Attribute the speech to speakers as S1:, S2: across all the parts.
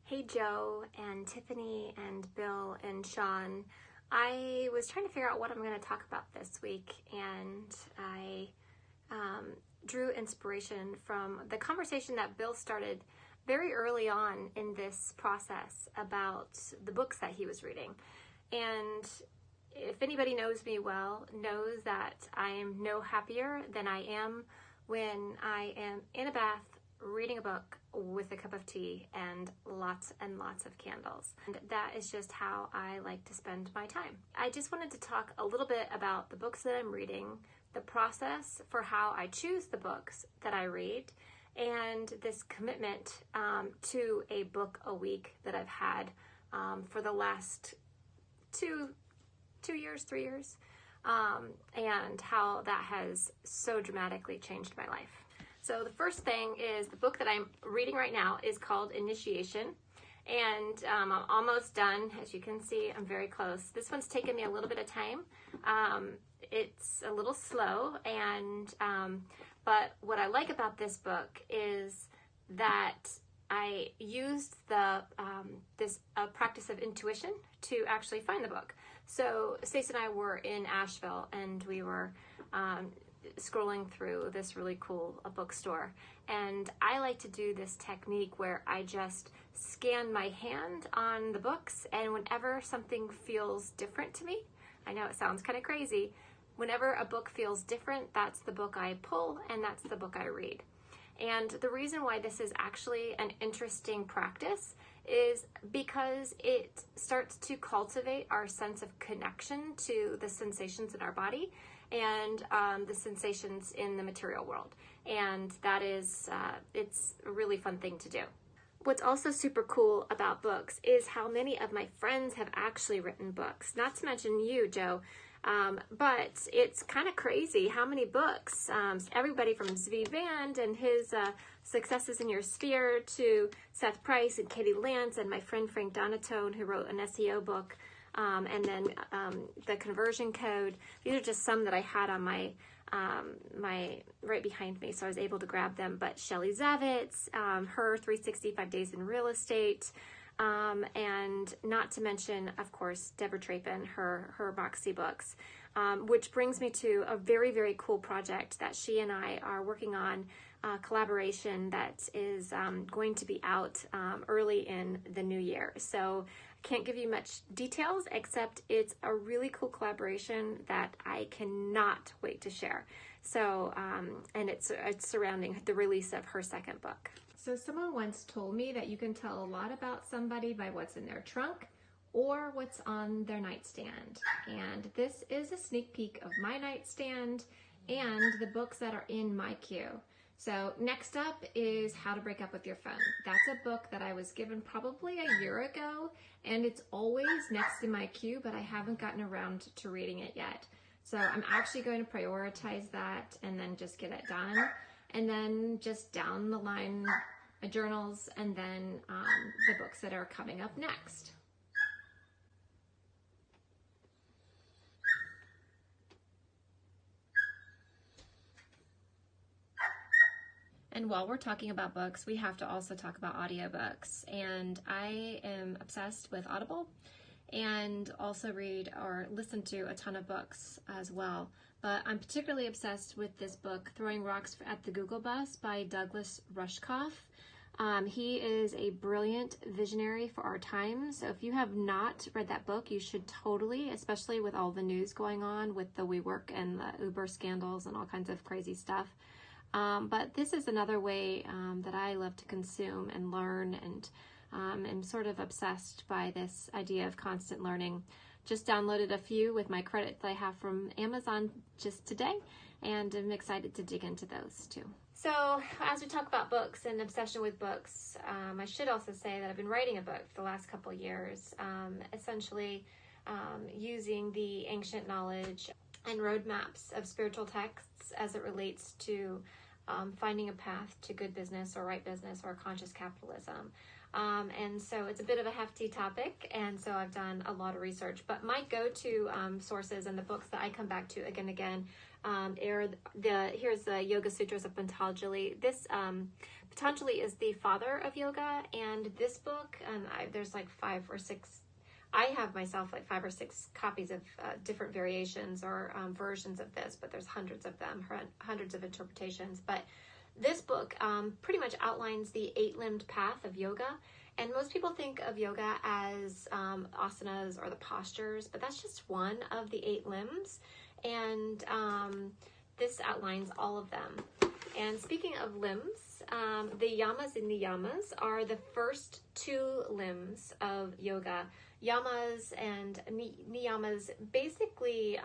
S1: Hey Joe and Tiffany and Bill and Sean. I was trying to figure out what I'm going to talk about this week, and I drew inspiration from the conversation that Bill started very early on in this process about the books that he was reading. And if anybody knows me well, knows that I am no happier than I am when I am in a bath reading a book with a cup of tea and lots of candles. And that is just how I like to spend my time. I just wanted to talk a little bit about the books that I'm reading, the process for how I choose the books that I read, and this commitment to a book a week that I've had for the last 3 years, and how that has so dramatically changed my life. So the first thing is the book that I'm reading right now is called Initiation, and I'm almost done. As you can see, I'm very close. This one's taken me a little bit of time. It's a little slow, and but what I like about this book is that I used this practice of intuition to actually find the book. So Stacey and I were in Asheville, and we were scrolling through this really cool bookstore, and I like to do this technique where I just scan my hand on the books, and whenever something feels different to me, I know it sounds kind of crazy, whenever a book feels different, that's the book I pull and that's the book I read. And the reason why this is actually an interesting practice is because it starts to cultivate our sense of connection to the sensations in our body and the sensations in the material world. And that is, it's a really fun thing to do. What's also super cool about books is how many of my friends have actually written books, not to mention you, Joe. But it's kind of crazy how many books, everybody from Zvi Vand and his Successes in Your Sphere to Seth Price and Katie Lance and my friend Frank Donatone, who wrote an SEO book, and then The Conversion Code. These are just some that I had on my right behind me, so I was able to grab them. But Shelley Zavitz, her 365 Days in Real Estate, and not to mention, of course, Deborah Trapin, her Moxie books, which brings me to a very cool project that she and I are working on, collaboration that is going to be out early in the new year. So I can't give you much details, except it's a really cool collaboration that I cannot wait to share. So, and it's surrounding the release of her second book. So someone once told me that you can tell a lot about somebody by what's in their trunk or what's on their nightstand. And this is a sneak peek of my nightstand and the books that are in my queue. So next up is How to Break Up with Your Phone. That's a book that I was given probably a year ago, and it's always next in my queue, but I haven't gotten around to reading it yet. So I'm actually going to prioritize that and then just get it done. And then just down the line, journals, and then the books that are coming up next. And while we're talking about books, we have to also talk about audiobooks. And I am obsessed with Audible and also read or listen to a ton of books as well. But I'm particularly obsessed with this book, Throwing Rocks at the Google Bus by Douglas Rushkoff. He is a brilliant visionary for our time. So if you have not read that book, you should totally, especially with all the news going on with the WeWork and the Uber scandals and all kinds of crazy stuff. But this is another way that I love to consume and learn, and am sort of obsessed by this idea of constant learning. Just downloaded a few with my credits I have from Amazon just today, and I'm excited to dig into those too. So as we talk about books and obsession with books, I should also say that I've been writing a book for the last couple of years, essentially using the ancient knowledge and roadmaps of spiritual texts as it relates to finding a path to good business or right business or conscious capitalism. And so it's a bit of a hefty topic, and so I've done a lot of research. But my go-to sources and the books that I come back to again and again here's the Yoga Sutras of Patanjali. This Patanjali is the father of yoga, and this book, there's like 5 or 6. I have myself like 5 or 6 copies of different variations or versions of this, but there's hundreds of them, hundreds of interpretations. But this book pretty much outlines the 8-limbed path of yoga. And most people think of yoga as asanas or the postures, but that's just one of the 8 limbs. And this outlines all of them. And speaking of limbs, the yamas and niyamas are the first 2 limbs of yoga. Yamas and niyamas basically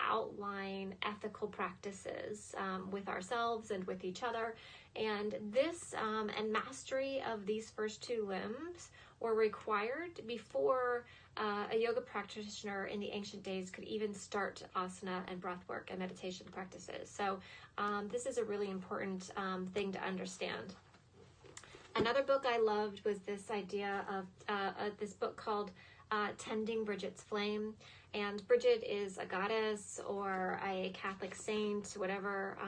S1: outline ethical practices with ourselves and with each other. And this and mastery of these first 2 limbs were required before a yoga practitioner in the ancient days could even start asana and breathwork and meditation practices. So this is a really important thing to understand. Another book I loved was this idea of this book called Tending Bridget's Flame. And Bridget is a goddess or a Catholic saint, whatever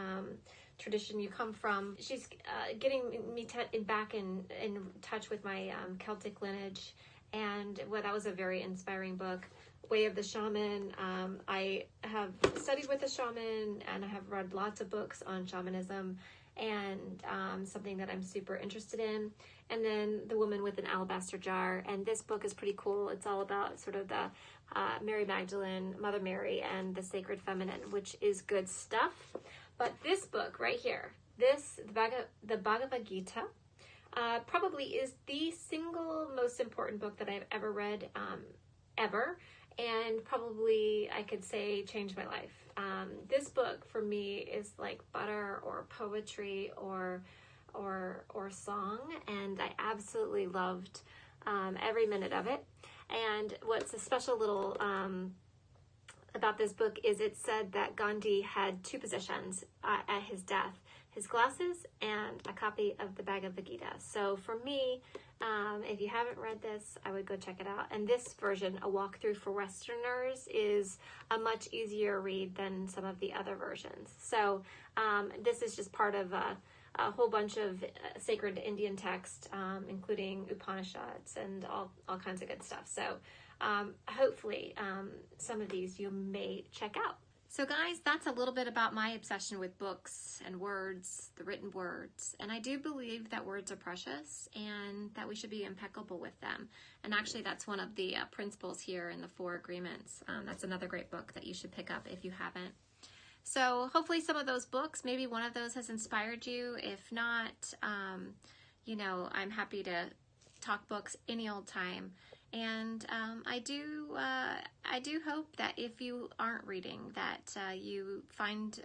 S1: tradition you come from. She's getting me back in touch with my Celtic lineage. And that was a very inspiring book. Way of the Shaman. I have studied with a shaman, and I have read lots of books on shamanism, and something that I'm super interested in. And then The Woman with an Alabaster Jar. And this book is pretty cool. It's all about sort of the Mary Magdalene, Mother Mary, and the Sacred Feminine, which is good stuff. But this book right here, the Bhagavad Gita, probably is the single most important book that I've ever read, ever, and probably I could say changed my life. This book for me is like butter or poetry or song, and I absolutely loved every minute of it. And what's a special little about this book is it said that Gandhi had 2 possessions at his death: his glasses and a copy of the Bhagavad Gita. So for me, if you haven't read this, I would go check it out. And this version, A Walkthrough for Westerners, is a much easier read than some of the other versions. So this is just part of a whole bunch of sacred Indian text, including Upanishads and all kinds of good stuff. So hopefully some of these you may check out. So guys, that's a little bit about my obsession with books and words, the written words. And I do believe that words are precious and that we should be impeccable with them. And actually that's one of the principles here in the 4 Agreements. That's another great book that you should pick up if you haven't. So hopefully some of those books, maybe one of those has inspired you. If not, I'm happy to talk books any old time. And I do hope that if you aren't reading, that you find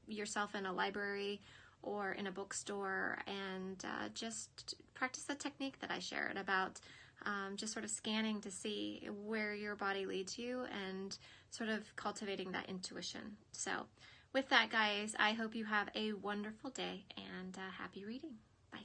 S1: yourself in a library or in a bookstore and just practice the technique that I shared about just sort of scanning to see where your body leads you and sort of cultivating that intuition. So with that, guys, I hope you have a wonderful day and happy reading. Bye.